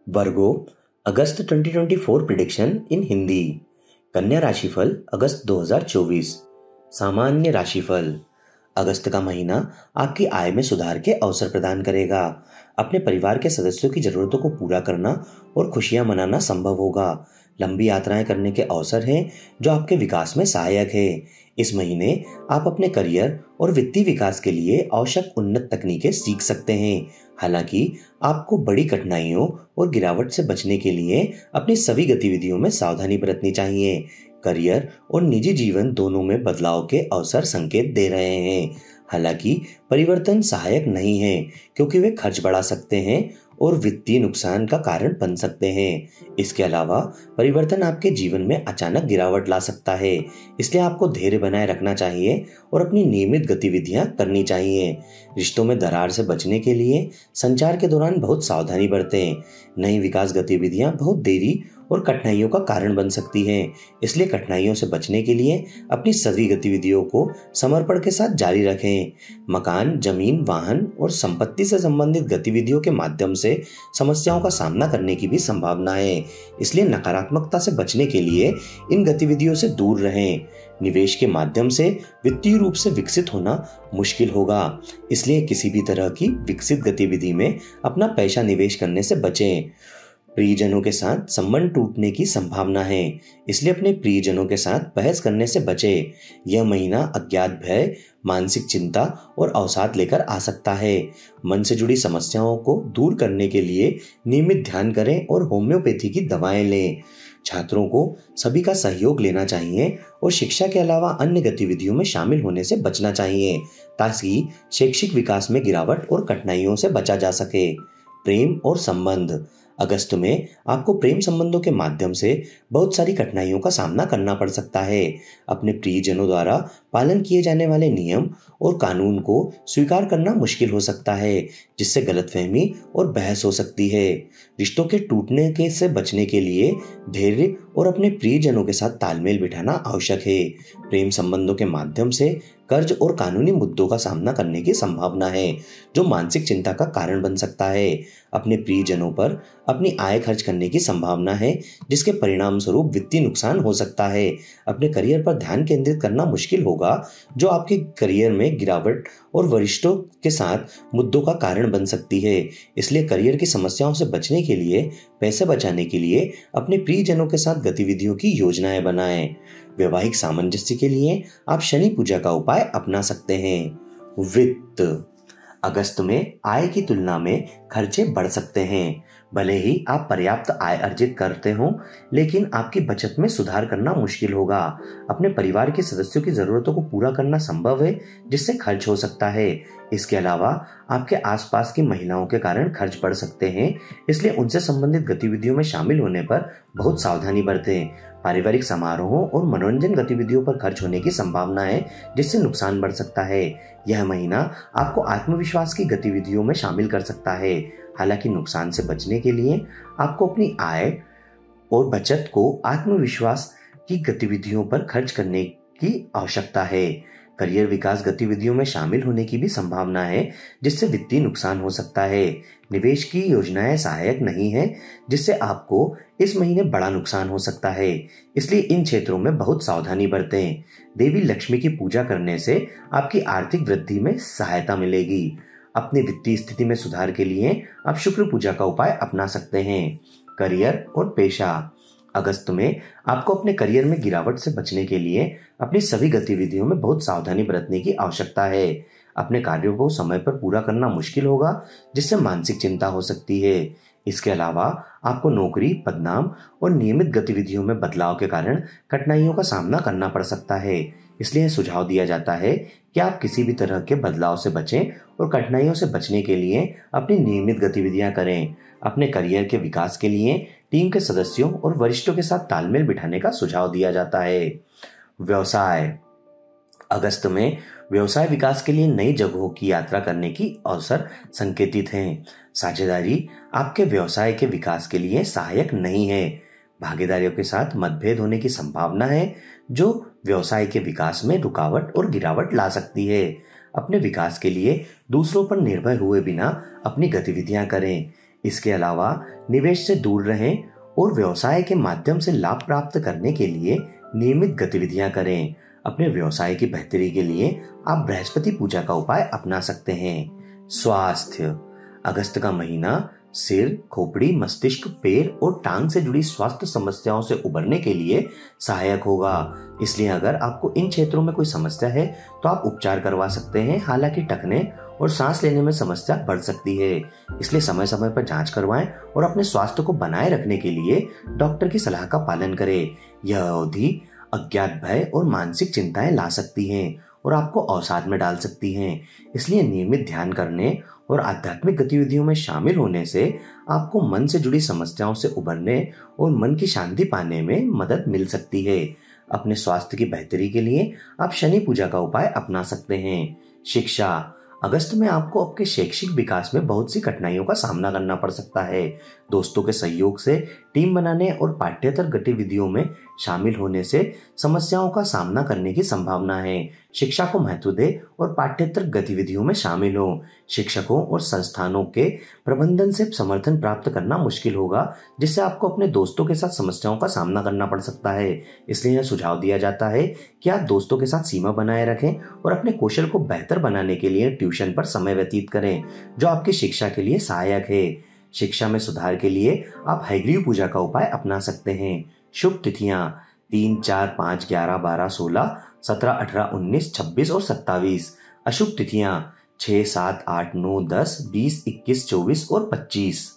वर्गो अगस्त 2024 prediction इन हिंदी। कन्या राशिफल अगस्त 2024। सामान्य राशिफल। अगस्त का महीना आपकी आय में सुधार के अवसर प्रदान करेगा। अपने परिवार के सदस्यों की जरूरतों को पूरा करना और खुशियां मनाना संभव होगा। लंबी यात्राएं करने के अवसर हैं जो आपके विकास में सहायक है। इस महीने आप अपने करियर और वित्तीय विकास के लिए आवश्यक उन्नत तकनीकें सीख सकते हैं। हालांकि आपको बड़ी कठिनाइयों और गिरावट से बचने के लिए अपनी सभी गतिविधियों में सावधानी बरतनी चाहिए। करियर और निजी जीवन दोनों में बदलाव के अवसर संकेत दे रहे हैं। हालांकि परिवर्तन सहायक नहीं है क्योंकि वे खर्च बढ़ा सकते हैं और वित्तीय नुकसान का कारण बन सकते हैं। इसके अलावा परिवर्तन आपके जीवन में अचानक गिरावट ला सकता है, इसलिए आपको धैर्य बनाए रखना चाहिए और अपनी नियमित गतिविधियां करनी चाहिए। रिश्तों में दरार से बचने के लिए संचार के दौरान बहुत सावधानी बरतें। नई विकास गतिविधियां बहुत देरी और कठिनाइयों का कारण बन सकती हैं, इसलिए कठिनाइयों से बचने के लिए अपनी सभी गतिविधियों को समर्पण के साथ जारी रखें। मकान, जमीन, वाहन और संपत्ति से संबंधित गतिविधियों के माध्यम से समस्याओं का सामना करने की भी संभावना है, इसलिए नकारात्मकता से बचने के लिए इन गतिविधियों से दूर रहें। निवेश के माध्यम से वित्तीय रूप से विकसित होना मुश्किल होगा, इसलिए किसी भी तरह की विकसित गतिविधि में अपना पैसा निवेश करने से बचें। प्रियजनों के साथ संबंध टूटने की संभावना है, इसलिए अपने प्रियजनों के साथ बहस करने से बचें। यह महीना अज्ञात भय, मानसिक चिंता और अवसाद लेकर आ सकता है। मन से जुड़ी समस्याओं को दूर करने के लिए नियमित ध्यान करें और होम्योपैथी की दवाएं लें। छात्रों को सभी का सहयोग लेना चाहिए और शिक्षा के अलावा अन्य गतिविधियों में शामिल होने से बचना चाहिए ताकि शैक्षिक विकास में गिरावट और कठिनाइयों से बचा जा सके। प्रेम और संबंध। अगस्त में आपको प्रेम संबंधों के माध्यम से बहुत सारी कठिनाइयों का सामना करना पड़ सकता है। अपने प्रियजनों द्वारा पालन किए जाने वाले नियम और कानून को स्वीकार करना मुश्किल हो सकता है, जिससे गलतफहमी और बहस हो सकती है। रिश्तों के टूटने के से बचने के लिए धैर्य और अपने प्रियजनों के साथ तालमेल बिठाना आवश्यक है। प्रेम संबंधों के माध्यम से कर्ज और कानूनी मुद्दों का सामना करने की संभावना है, जो मानसिक चिंता का कारण बन सकता है। अपने प्रियजनों पर अपनी आय खर्च करने की संभावना है, जिसके परिणाम स्वरूप वित्तीय नुकसान हो सकता है। अपने करियर पर ध्यान केंद्रित करना मुश्किल होगा, जो आपके करियर में गिरावट और वरिष्ठों के साथ मुद्दों का कारण बन सकती है। इसलिए करियर की समस्याओं से बचने के लिए पैसे बचाने के लिए अपने प्रियजनों के साथ गतिविधियों की योजनाएं बनाएं। वैवाहिक सामंजस्य के लिए आप शनि पूजा का उपाय अपना सकते हैं। वित्त। अगस्त में आय की तुलना में खर्चे बढ़ सकते हैं। भले ही आप पर्याप्त आय अर्जित करते हो, लेकिन आपकी बचत में सुधार करना मुश्किल होगा। अपने परिवार के सदस्यों की जरूरतों को पूरा करना संभव है, जिससे खर्च हो सकता है। इसके अलावा आपके आसपास की महिलाओं के कारण खर्च बढ़ सकते हैं, इसलिए उनसे संबंधित गतिविधियों में शामिल होने पर बहुत सावधानी बरतें। पारिवारिक समारोहों और मनोरंजन गतिविधियों पर खर्च होने की संभावना है, जिससे नुकसान बढ़ सकता है। यह महीना आपको आत्मविश्वास की गतिविधियों में शामिल कर सकता है। हालांकि नुकसान से बचने के लिए आपको अपनी आय और बचत को आत्मविश्वास की गतिविधियों पर खर्च करने की आवश्यकता है। करियर विकास गतिविधियों में शामिल होने की भी संभावना है, जिससे वित्तीय नुकसान हो सकता है। निवेश की योजनाएं सहायक नहीं है, जिससे आपको इस महीने बड़ा नुकसान हो सकता है, इसलिए इन क्षेत्रों में बहुत सावधानी बरतें। देवी लक्ष्मी की पूजा करने से आपकी आर्थिक वृद्धि में सहायता मिलेगी। अपनी वित्तीय स्थिति में सुधार के लिए आप शुक्र पूजा का उपाय अपना सकते हैं। करियर और पेशा। अगस्त में आपको अपने करियर में गिरावट से बचने के लिए अपनी सभी गतिविधियों में बहुत सावधानी बरतने की आवश्यकता है। अपने कार्यों को समय पर पूरा करना मुश्किल होगा, जिससे मानसिक चिंता हो सकती है। इसके अलावा आपको नौकरी, पदनाम और नियमित गतिविधियों में बदलाव के कारण कठिनाइयों का सामना करना पड़ सकता है। इसलिए सुझाव दिया जाता है कि आप किसी भी तरह के बदलाव से बचें और कठिनाइयों से बचने के लिए अपनी नियमित गतिविधियां करें। अपने करियर के विकास के लिए टीम के सदस्यों और वरिष्ठों के साथ तालमेल बिठाने का सुझाव दिया जाता है। व्यवसाय। अगस्त में व्यवसाय विकास के लिए नई जगहों की यात्रा करने की अवसर संकेतित हैं। साझेदारी आपके व्यवसाय के विकास के लिए सहायक नहीं है। भागीदारियों के साथ मतभेद होने की संभावना है, जो व्यवसाय के विकास में रुकावट और गिरावट ला सकती है। अपने विकास के लिए दूसरों पर निर्भर हुए बिना अपनी गतिविधियां करें। इसके अलावा निवेश से दूर रहें और व्यवसाय के माध्यम से लाभ प्राप्त करने के लिए नियमित गतिविधियां करें। अपने व्यवसाय की बेहतरी के लिए आप बृहस्पति पूजा का उपाय अपना सकते हैं। स्वास्थ्य, अगस्त का महीना सिर, खोपड़ी, मस्तिष्क, पैर और टांग से जुड़ी स्वास्थ्य समस्याओं से उबरने के लिए सहायक होगा। इसलिए अगर आपको इन क्षेत्रों में कोई समस्या है तो आप उपचार करवा सकते हैं। हालांकि टखने और सांस लेने में समस्या बढ़ सकती है, इसलिए समय समय पर जांच करवाएं और अपने स्वास्थ्य को बनाए रखने के लिए डॉक्टर की सलाह का पालन करें। यह अवधि अज्ञात भय और मानसिक चिंताएं ला सकती हैं और आपको अवसाद में डाल सकती हैं। इसलिए नियमित ध्यान करने और आध्यात्मिक गतिविधियों में शामिल होने से आपको मन से जुड़ी समस्याओं से उबरने और मन की शांति पाने में मदद मिल सकती है। अपने स्वास्थ्य की बेहतरी के लिए आप शनि पूजा का उपाय अपना सकते हैं। शिक्षा, अगस्त में आपको आपके शैक्षिक विकास में बहुत सी कठिनाइयों का सामना करना पड़ सकता है। दोस्तों के सहयोग से टीम बनाने और पाठ्येतर गतिविधियों में शामिल होने से समस्याओं का सामना करने की संभावना है। शिक्षा को महत्व दें और पाठ्येतर गतिविधियों में शामिल हो। शिक्षकों और संस्थानों के प्रबंधन से समर्थन प्राप्त करना मुश्किल होगा, जिससे आपको अपने दोस्तों के साथ समस्याओं का सामना करना पड़ सकता है। इसलिए यह सुझाव दिया जाता है कि आप दोस्तों के साथ सीमा बनाए रखें और अपने कौशल को बेहतर बनाने के लिए ट्यूशन पर समय व्यतीत करें, जो आपकी शिक्षा के लिए सहायक है। शिक्षा में सुधार के लिए आप हयग्रीव पूजा का उपाय अपना सकते हैं। शुभ तिथियां 3, 4, 5, 11, 12, 16, 17, 18, 19, 26 और 27। अशुभ तिथियां 6, 7, 8, 9, 10, 20, 21, 24 और 25।